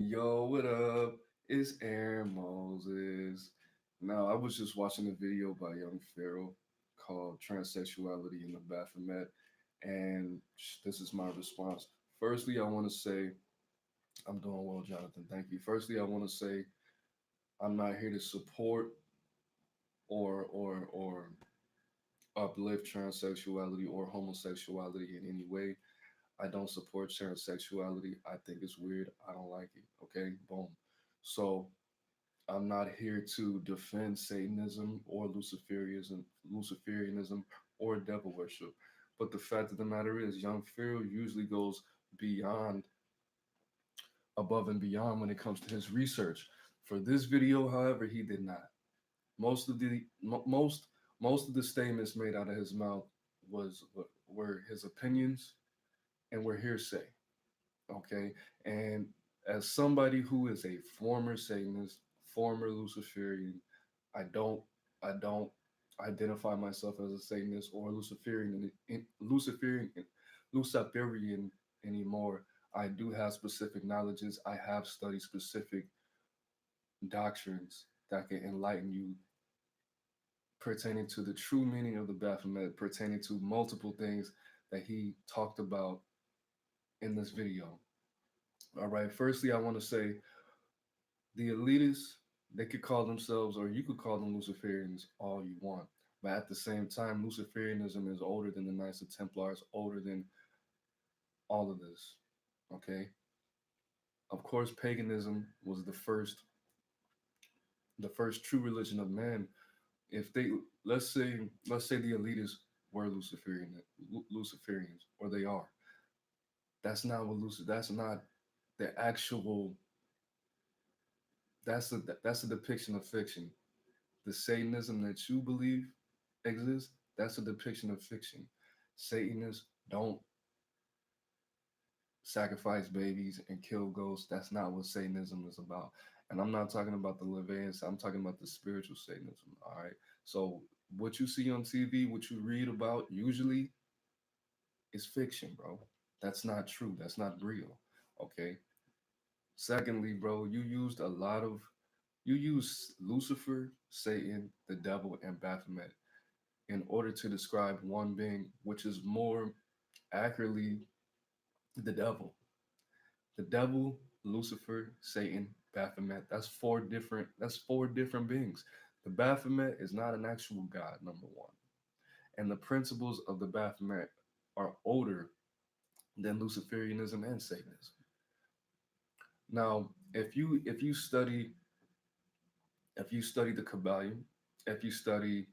Yo, what up? It's Aaron Moses. Now, I was just watching a video by Young Pharaoh called Transexuality in the Baphomet, and this is my response. Firstly, I want to say, I'm doing well, Jonathan. Thank you. Firstly, I want to say I'm not here to support or uplift transsexuality or homosexuality in any way. I don't support transsexuality. I think it's weird. I don't like it. Okay, boom. So I'm not here to defend Satanism or Luciferianism or devil worship. But the fact of the matter is, young Pharaoh usually goes beyond, above and beyond when it comes to his research. For this video, however, he did not. Most of the mo- most of the statements made out of his mouth were his opinions and were hearsay. Okay, and as somebody who is a former Satanist, former Luciferian, I don't I don't identify myself as a Satanist or Luciferian anymore. I do have specific knowledges. I have studied specific doctrines that can enlighten you pertaining to the true meaning of the Baphomet, pertaining to multiple things that he talked about in this video. All right. Firstly, I want to say the elitists, they could call themselves, or you could call them Luciferians all you want. But at the same time, Luciferianism is older than the Knights of Templars, older than all of this. Okay. Of course, paganism was the first true religion of man. If they let's say the elitists were Luciferians, or they are. That's not the actual. That's a depiction of fiction. The Satanism that you believe exists, that's a depiction of fiction. Satanists don't sacrifice babies and kill ghosts. That's not what Satanism is about. And I'm not talking about the Levians, I'm talking about the spiritual Satanism. All right. So what you see on TV, what you read about usually is fiction, bro. That's not true. That's not real. Okay. Secondly, bro, you use Lucifer, Satan, the devil, and Baphomet in order to describe one being, which is more accurately the devil. The devil, Lucifer, Satan, Baphomet. That's four different beings. The Baphomet is not an actual god, number one. And the principles of the Baphomet are older than Luciferianism and Satanism. Now, if you study the Kabbalion, if you study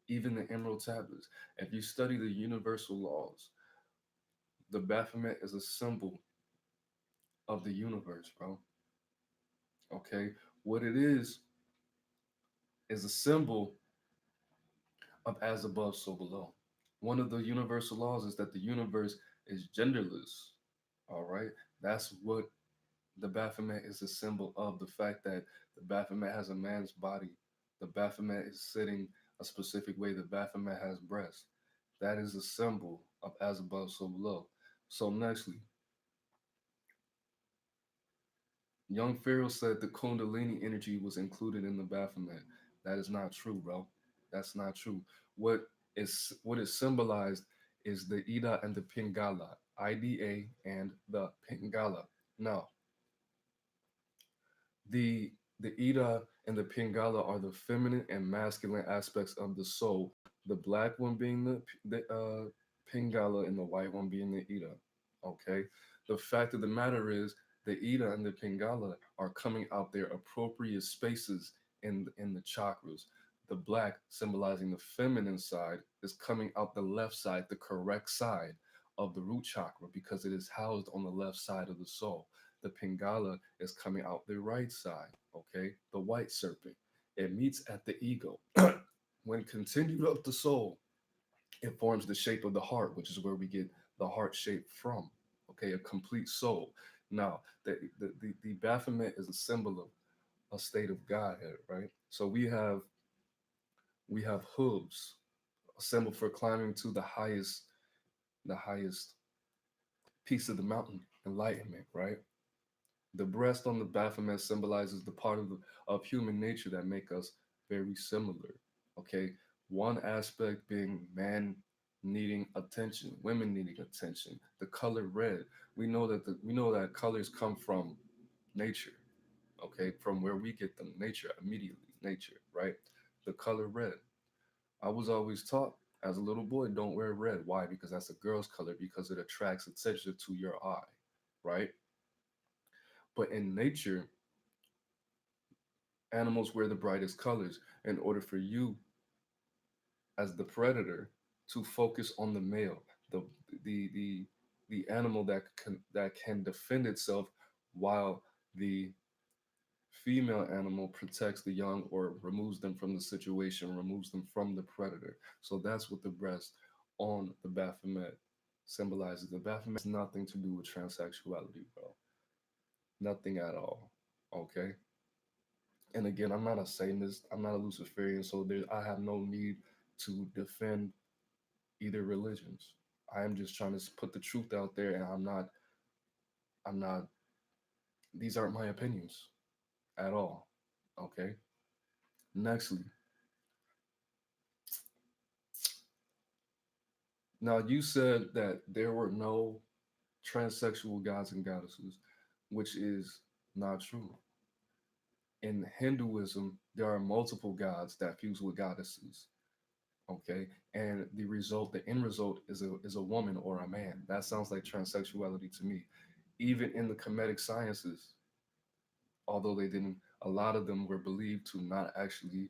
even the Emerald Tablets, if you study the universal laws, the Baphomet is a symbol of the universe, bro. Okay, what it is a symbol of as above, so below. One of the universal laws is that the universe is genderless. All right, that's what the Baphomet is a symbol of. The fact that the Baphomet has a man's body, the Baphomet is sitting a specific way, the Baphomet has breasts. That is a symbol of as above, so below. So, nextly, young Pharaoh said the Kundalini energy was included in the Baphomet. That is not true, bro. That's not true. What is symbolized is the Ida and the Pingala, IDA and the Pingala. Now, the the Ida and the Pingala are the feminine and masculine aspects of the soul. The black one being the Pingala and the white one being the Ida. Okay. The fact of the matter is, the Ida and the Pingala are coming out their appropriate spaces in the chakras. The black, symbolizing the feminine side, is coming out the left side, the correct side of the root chakra, because it is housed on the left side of the soul. The Pingala is coming out the right side, okay? The white serpent. It meets at the ego. When continued up the soul, it forms the shape of the heart, which is where we get the heart shape from. Okay, a complete soul. Now, the Baphomet is a symbol of a state of Godhead, right? So we have hooves, a symbol for climbing to the highest piece of the mountain, enlightenment, right? The breast on the Baphomet symbolizes the part of human nature that make us very similar. Okay, one aspect being man needing attention, women needing attention. The color red, we know that colors come from nature. Okay, from where we get them, nature immediately, nature, right? The color red. I was always taught as a little boy, don't wear red. Why? Because that's a girl's color because it attracts attention to your eye, right? But in nature, animals wear the brightest colors in order for you as the predator to focus on the male, the the the the animal that can defend itself while the female animal protects the young or removes them from the situation, removes them from the predator. So that's what the breast on the Baphomet symbolizes. The Baphomet has nothing to do with transsexuality, bro. Nothing at all. Okay. And again, I'm not a Satanist. I'm not a Luciferian. So I have no need to defend either religions. I am just trying to put the truth out there, and I'm not. These aren't my opinions at all. Okay. Nextly, now you said that there were no transsexual gods and goddesses, which is not true. In Hinduism, there are multiple gods that fuse with goddesses. Okay, and the end result is a woman or a man. That sounds like transsexuality to me. Even in the Kemetic sciences, although they didn't, a lot of them were believed to not actually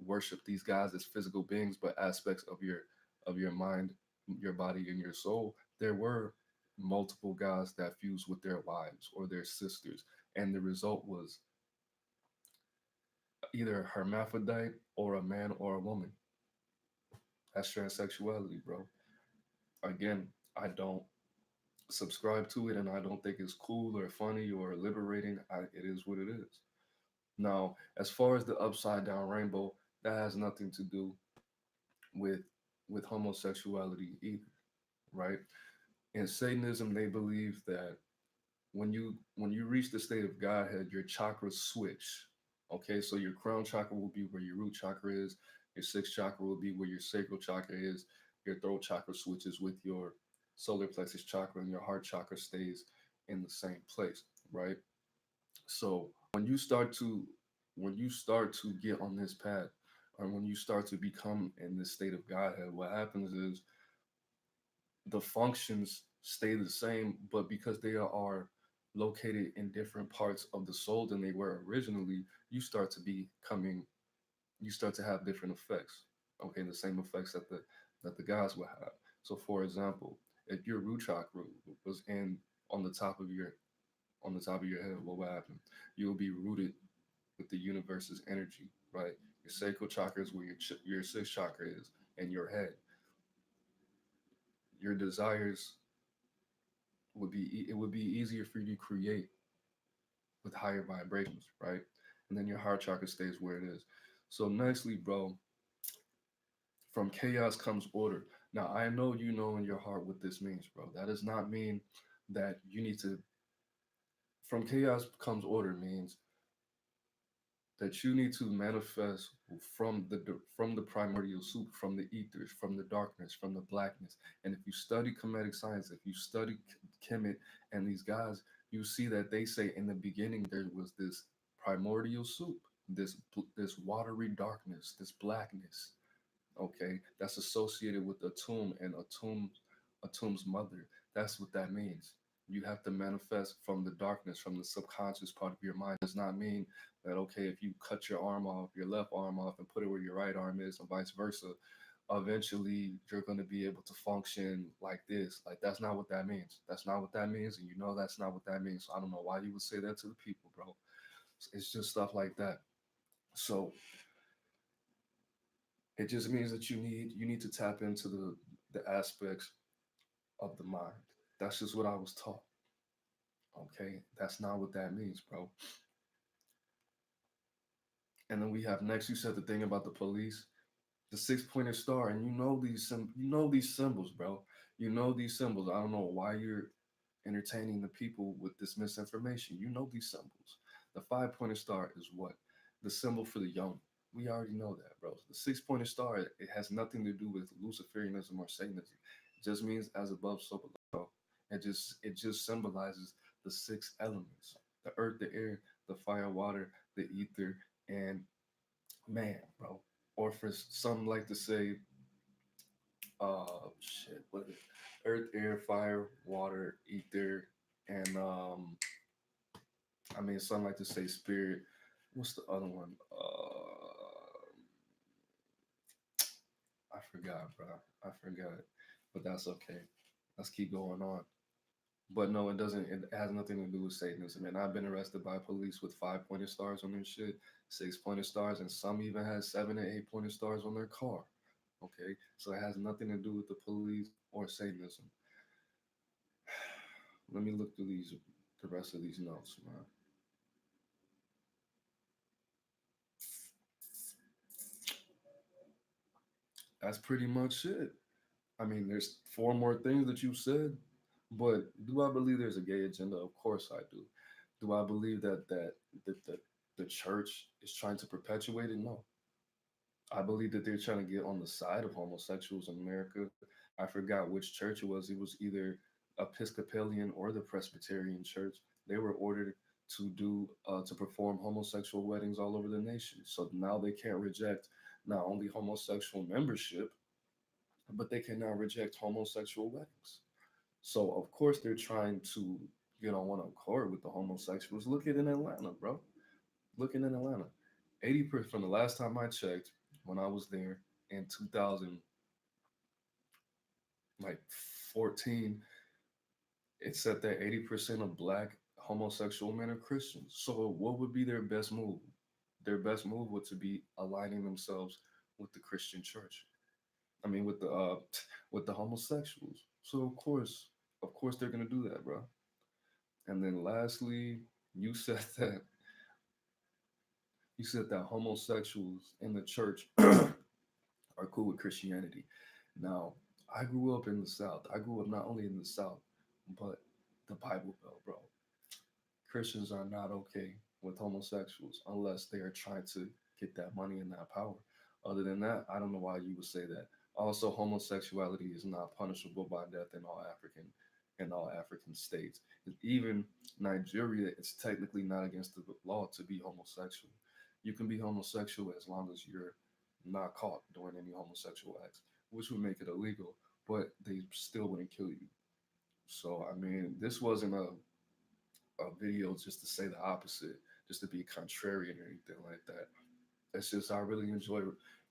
worship these gods as physical beings, but aspects of your mind, your body, and your soul. There were multiple gods that fused with their wives or their sisters, and the result was either a hermaphrodite or a man or a woman. That's transsexuality, bro. Again, I don't subscribe to it, and I don't think it's cool or funny or liberating. It is what it is. Now, as far as the upside down rainbow, that has nothing to do with homosexuality either, right? In Satanism, they believe that when you reach the state of Godhead, your chakras switch. Okay, so your crown chakra will be where your root chakra is, your sixth chakra will be where your sacral chakra is, your throat chakra switches with your solar plexus chakra, and your heart chakra stays in the same place, right? So when you start to get on this path, or when you start to become in this state of Godhead, what happens is the functions stay the same, but because they are located in different parts of the soul than they were originally, you start to have different effects. Okay, the same effects that the gods will have. So, for example, if your root chakra was in on the top of your on the top of your head, what will happen? You will be rooted with the universe's energy, right? Your sacral chakra is where your sixth chakra is, and your head. Your desires it would be easier for you to create with higher vibrations, right? And then your heart chakra stays where it is. So nicely, bro, from chaos comes order. Now I know you know in your heart what this means, bro. That does not mean that you need to from chaos comes order means that you need to manifest from the primordial soup, from the ethers, from the darkness, from the blackness. And if you study Kemetic science, if you study Kemet and these guys, you see that they say in the beginning there was this primordial soup, this watery darkness, this blackness. Okay, that's associated with Atum and Atum's mother. That's what that means. You have to manifest from the darkness, from the subconscious part of your mind. It does not mean that okay, if you cut your arm off, your left arm off, and put it where your right arm is, and vice versa, eventually you're going to be able to function like this. Like that's not what that means. That's not what that means, and you know that's not what that means. So I don't know why you would say that to the people, bro. It's just stuff like that. So it just means that you need to tap into the aspects of the mind. That's just what I was taught. Okay, that's not what that means, bro. And then we have next. You said the thing about the police, the six-pointed star, and you know these symbols, bro. You know these symbols. I don't know why you're. entertaining the people with this misinformation. You know these symbols. The 5 pointed star is what? The symbol for the young. We already know that, bro. The 6 pointed star, it has nothing to do with Luciferianism or Satanism. It just means as above, so below. It just symbolizes the six elements: the earth, the air, the fire, water, the ether, and man, bro. Or for some like to say, shit, what is it? Earth, air, fire, water, ether, and I mean, some like to say spirit. What's the other one? I forgot, bro. I forgot, but that's okay. Let's keep going on. But no, it doesn't. It has nothing to do with Satanism. And I've been arrested by police with 5 pointed stars on their shit, 6 pointed stars, and some even had 7 and 8 pointed stars on their car. Okay, so it has nothing to do with the police or Satanism. Let me look through the rest of these notes, man. That's pretty much it. I mean, there's four more things that you said, but do I believe there's a gay agenda? Of course I do. Do I believe that the church is trying to perpetuate it? No. I believe that they're trying to get on the side of homosexuals in America. I forgot which church it was. It was either Episcopalian or the Presbyterian church. They were ordered to perform homosexual weddings all over the nation. So now they can't reject not only homosexual membership, but they can now reject homosexual weddings. So of course they're trying to get on one accord with the homosexuals. Look at in Atlanta, bro. Looking in Atlanta, 80% from the last time I checked, when I was there in 2000, like 14, it said that 80% of black homosexual men are Christians. So what would be their best move? Their best move would to be aligning themselves with the Christian church. I mean, with the with the homosexuals. So of course, they're gonna do that, bro. And then lastly, you said that you said that homosexuals in the church are cool with Christianity. Now, I grew up in the South. I grew up not only in the South, but the Bible Belt, bro. Christians are not okay with homosexuals unless they are trying to get that money and that power. Other than that, I don't know why you would say that. Also, homosexuality is not punishable by death in all African states. Even Nigeria, it's technically not against the law to be homosexual. You can be homosexual as long as you're not caught doing any homosexual acts, which would make it illegal, but they still wouldn't kill you. So I mean, this wasn't a video just to say the opposite, just to be contrarian or anything like that. It's just I really enjoy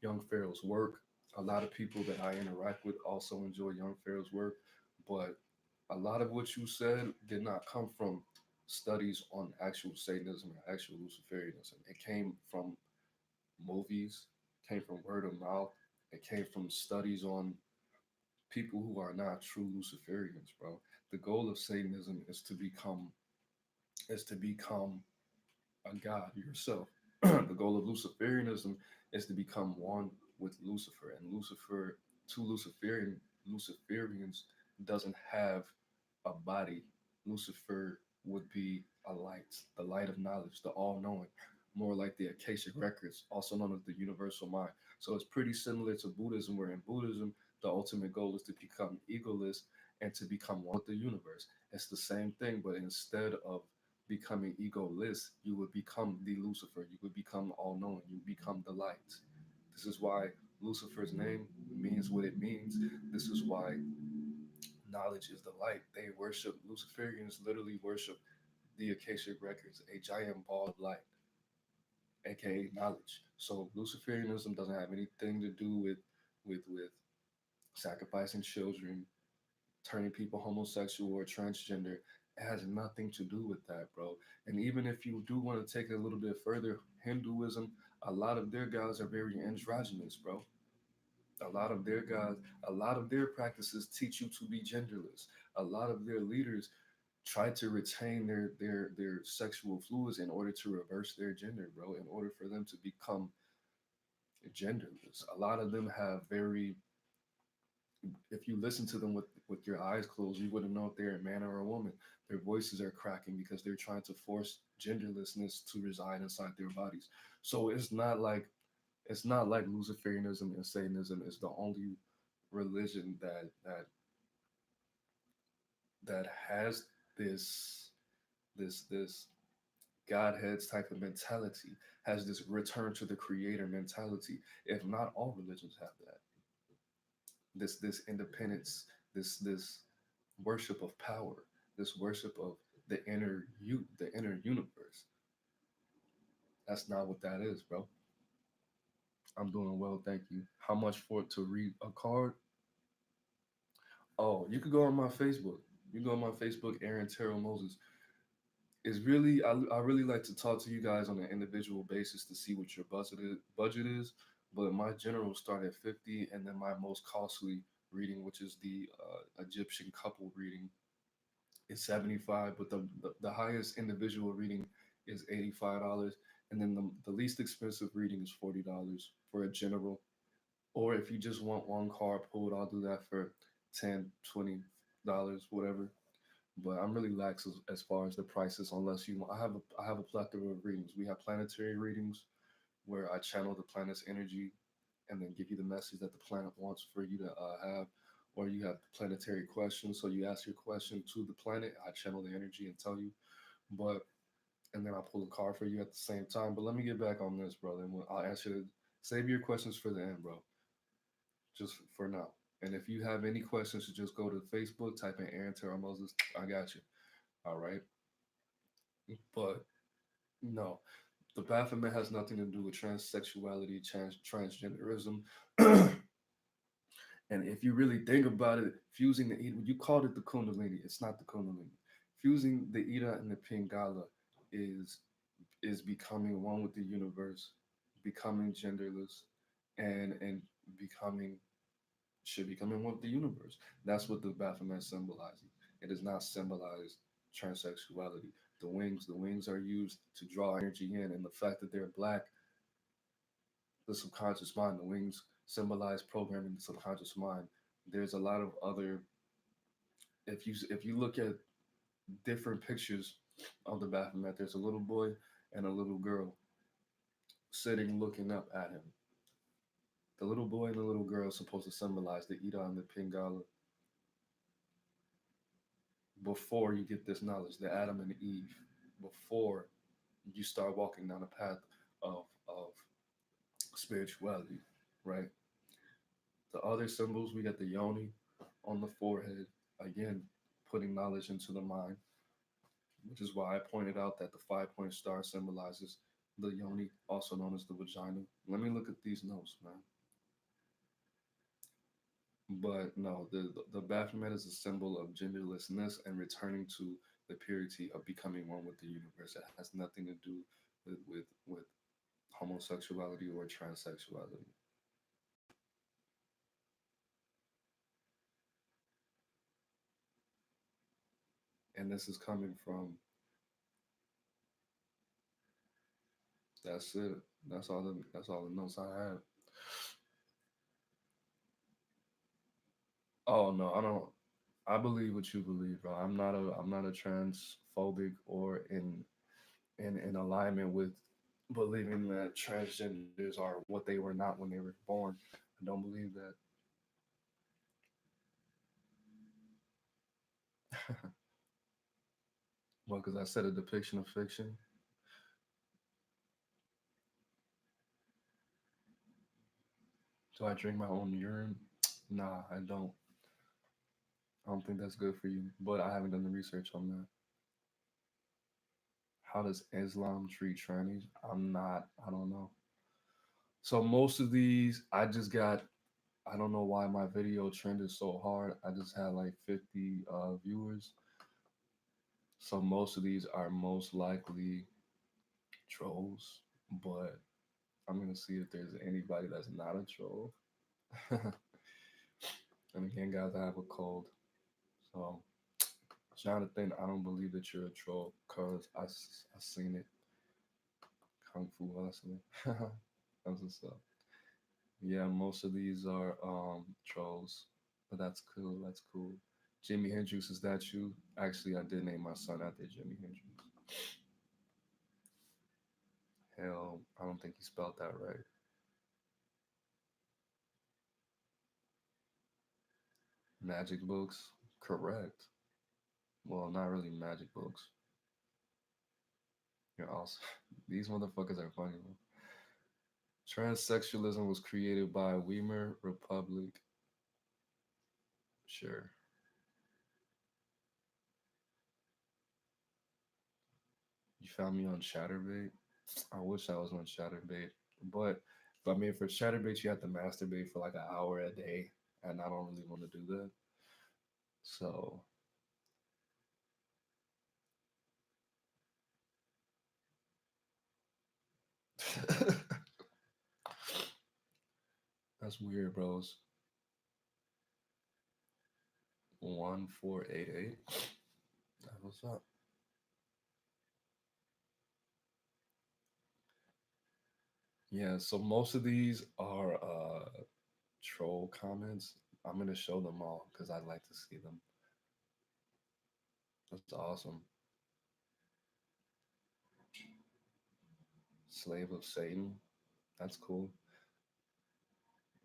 Young Pharaoh's work. A lot of people that I interact with also enjoy Young Pharaoh's work, but a lot of what you said did not come from studies on actual Satanism or actual Luciferianism. It came from movies, came from word of mouth, it came from studies on people who are not true Luciferians, bro. The goal of Satanism is to become a god yourself. The goal of Luciferianism is to become one with Lucifer, and Lucifer, two Luciferians doesn't have a body. Lucifer would be a light, the light of knowledge, the all-knowing, more like the Akashic records, also known as the universal mind. So it's pretty similar to Buddhism, where in Buddhism the ultimate goal is to become egoless and to become one with the universe. It's the same thing, but instead of becoming egoless, you would become the Lucifer. You would become all knowing. You become the light. This is why Lucifer's name means what it means. This is why knowledge is the light. They worship, Luciferians literally worship the Akashic records, a giant ball of light, aka knowledge. So Luciferianism doesn't have anything to do with sacrificing children, turning people homosexual or transgender. It has nothing to do with that, bro. And even if you do want to take it a little bit further, Hinduism, a lot of their gods are very androgynous, bro. A lot of their gods, a lot of their practices teach you to be genderless. A lot of their leaders try to retain their sexual fluids in order to reverse their gender, bro, in order for them to become genderless. A lot of them have very, if you listen to them with with your eyes closed, you wouldn't know if they're a man or a woman. Their voices are cracking because they're trying to force genderlessness to reside inside their bodies. So it's not like Luciferianism and Satanism is the only religion that has this this Godhead's type of mentality, has this return to the creator mentality. If not all religions have that. This independence, this worship of power, this worship of the inner universe. That's not what that is, bro. I'm doing well, thank you. How much for it to read a card? Oh, you could go on my Facebook. You can go on my Facebook, Aaron Terrell Moses. Is really I really like to talk to you guys on an individual basis to see what your budget is. But my general start at 50, and then my most costly reading, which is the Egyptian couple reading, is 75. But the highest individual reading is $85, and then the least expensive reading is $40 for a general. Or if you just want one card pulled, I'll do that for 10, $20, whatever. But I'm really lax as far as the prices. Unless you, I have a plethora of readings. We have planetary readings where I channel the planet's energy and then give you the message that the planet wants for you to have. Or you have planetary questions, so you ask your question to the planet. I channel the energy and tell you. But and then I pull a card for you at the same time. But let me get back on this, brother. And I'll answer. Save your questions for the end, bro. Just for now. And if you have any questions, you just go to Facebook, type in Aaron Terrell Moses. I got you. All right. But no, the Baphomet has nothing to do with transsexuality, transgenderism. And if you really think about it, fusing the Ida, you called it the Kundalini. It's not the Kundalini. Fusing the Ida and the Pingala is is becoming one with the universe, becoming genderless, and becoming should becoming one with the universe. That's what the Baphomet symbolizes. It does not symbolize transsexuality. The wings are used to draw energy in, and the fact that they're black, the subconscious mind, the wings symbolize programming the subconscious mind. There's a lot of other. If you look at different pictures of the Baphomet, there's a little boy and a little girl sitting looking up at him. The little boy and the little girl are supposed to symbolize the Ida and the Pingala before you get this knowledge, the Adam and Eve, before you start walking down the path of spirituality, right? The other symbols, we got the yoni on the forehead, again, putting knowledge into the mind, which is why I pointed out that the 5 point star symbolizes the yoni, also known as the vagina. Let me look at these notes, man. But no, the Baphomet is a symbol of genderlessness and returning to the purity of becoming one with the universe. It has nothing to do with homosexuality or transsexuality. And this is coming from that's it. That's all the notes I have. Oh no, I don't. I believe what you believe, bro. I'm not a transphobic or in alignment with believing that transgenders are what they were not when they were born. I don't believe that. Well, because I said a depiction of fiction. Do I drink my own urine? Nah, I don't. I don't think that's good for you. But I haven't done the research on that. How does Islam treat trannies? I'm not. I don't know. So most of these, I just got. I don't know why my video trended so hard. I just had like 50 viewers. So most of these are most likely trolls. But I'm gonna see if there's anybody that's not a troll. And again, guys, I have a cold. So Jonathan, I don't believe that you're a troll because I seen it. Kung Fu Hustling. That's what's up. Yeah, most of these are trolls, but that's cool. That's cool. Jimi Hendrix, is that you? Actually, I did name my son after Jimi Hendrix. Hell, I don't think he spelled that right. Magic books, correct. Well, not really magic books. You're also these motherfuckers are funny. Man. Transsexualism was created by Weimar Republic. Sure, you found me on ChatterBait. I wish I was on ChatterBait, but I mean, for ChatterBait, you have to masturbate for like an hour a day, and I don't really want to do that. So that's weird, bros. 1488. That's what's up? Yeah. So most of these are troll comments. I'm gonna show them all because I'd like to see them. That's awesome. Slave of Satan. That's cool.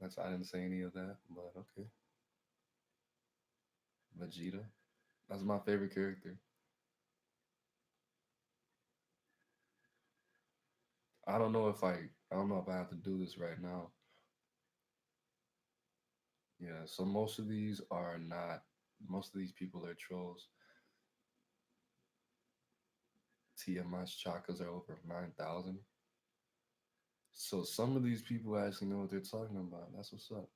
That's I didn't say any of that, but okay. Vegeta. That's my favorite character. I don't know if I don't know if I have to do this right now. Yeah, so most of these are not most of these people are trolls. TMI's chakras are over 9,000. So some of these people actually know what they're talking about. That's what's up.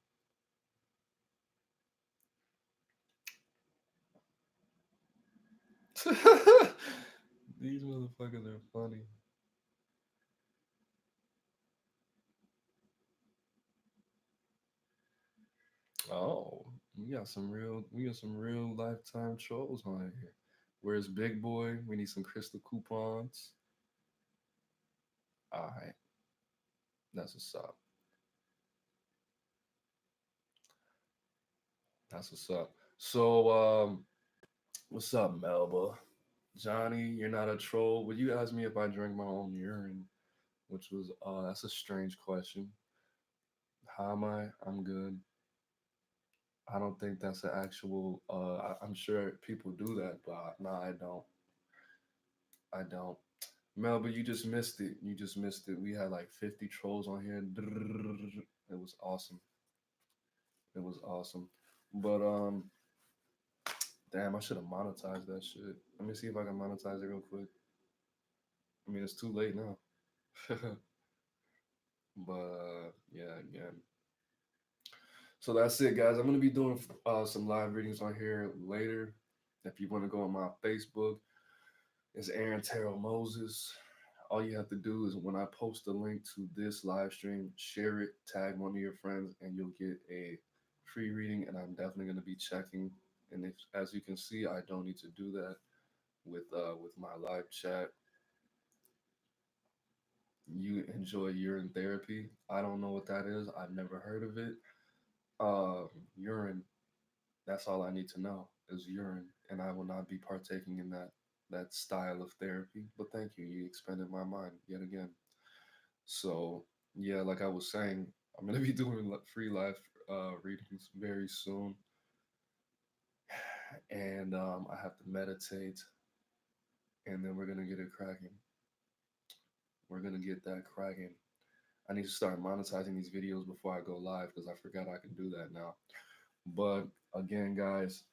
These motherfuckers are funny. Oh, we got some real lifetime trolls on here. Where's Big Boy? We need some crystal coupons. Alright, that's what's up. That's what's up. So what's up, Melba? Johnny, you're not a troll. Would you ask me if I drink my own urine? Which was that's a strange question. How am I? I'm good. I don't think that's an actual I'm sure people do that, but no, I don't. I don't. Melba, you just missed it. You just missed it. We had like 50 trolls on here. It was awesome. It was awesome. But damn, I should have monetized that shit. Let me see if I can monetize it real quick. I mean, it's too late now. But yeah, again. So that's it, guys. I'm gonna be doing some live readings on here later. If you want to go on my Facebook, it's Aaron Terrell Moses. All you have to do is when I post a link to this live stream, share it, tag one of your friends, and you'll get a free reading. And I'm definitely gonna be checking. And if, as you can see, I don't need to do that with my live chat. You enjoy urine therapy. I don't know what that is. I've never heard of it. Urine. That's all I need to know is urine, and I will not be partaking in that style of therapy. But thank you. You expanded my mind yet again. So yeah, like I was saying, I'm gonna be doing free live readings very soon, and I have to meditate, and then we're gonna get it cracking. We're gonna get that cracking. I need to start monetizing these videos before I go live because I forgot I can do that now. But again, guys,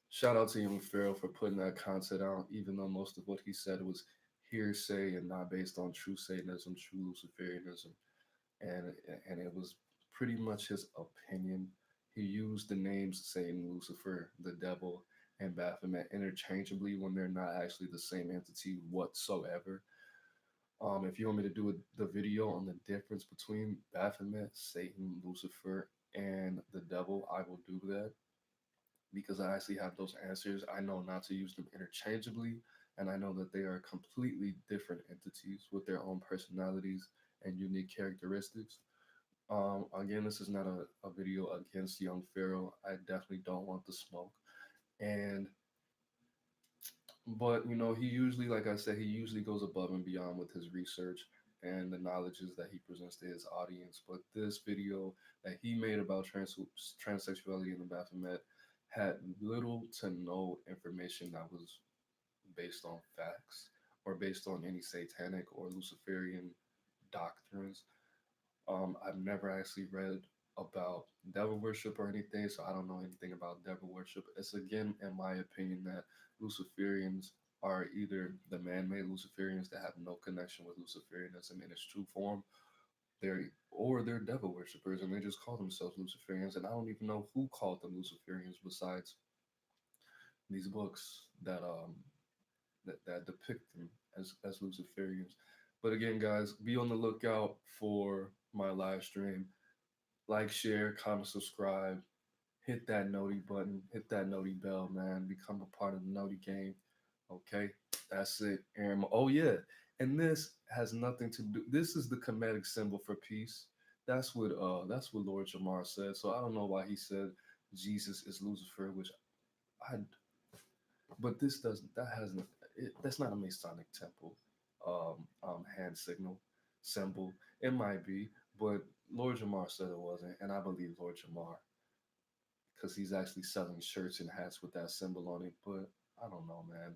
shout out to Young Pharaoh for putting that content out, even though most of what he said was hearsay and not based on true Satanism, true Luciferianism, and and it was pretty much his opinion. He used the names Satan, Lucifer, the devil, and Baphomet interchangeably when they're not actually the same entity whatsoever. If you want me to do the video on the difference between Baphomet, Satan, Lucifer, and the devil, I will do that because I actually have those answers. I know not to use them interchangeably, and I know that they are completely different entities with their own personalities and unique characteristics. Again, this is not a video against Young Pharaoh. I definitely don't want the smoke. And but you know, he usually, like I said, he usually goes above and beyond with his research and the knowledges that he presents to his audience. But this video that he made about transsexuality in the Baphomet had little to no information that was based on facts or based on any satanic or Luciferian doctrines. I've never actually read about devil worship or anything, so I don't know anything about devil worship. It's again, in my opinion, that Luciferians are either the man-made Luciferians that have no connection with Luciferianism in its true form, they're devil worshippers and they just call themselves Luciferians. And I don't even know who called them Luciferians besides these books that depict them as Luciferians. But again, guys, be on the lookout for my live stream. Like, share, comment, subscribe, hit that noti button, hit that noti bell, man. Become a part of the noti game. Okay, that's it. And oh yeah, and this has nothing to do. This is the Kemetic symbol for peace. That's what Lord Jamar said. So I don't know why he said Jesus is Lucifer, which I. But this doesn't. That hasn't. That's not a Masonic temple. Hand signal symbol. It might be, but Lord Jamar said it wasn't, and I believe Lord Jamar because he's actually selling shirts and hats with that symbol on it. But I don't know, man.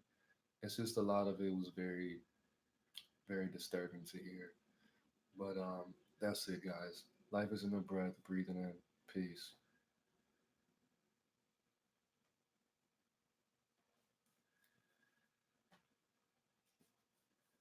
It's just a lot of it was very, very disturbing to hear. But that's it, guys. Life isn't a breath, breathing in. Peace.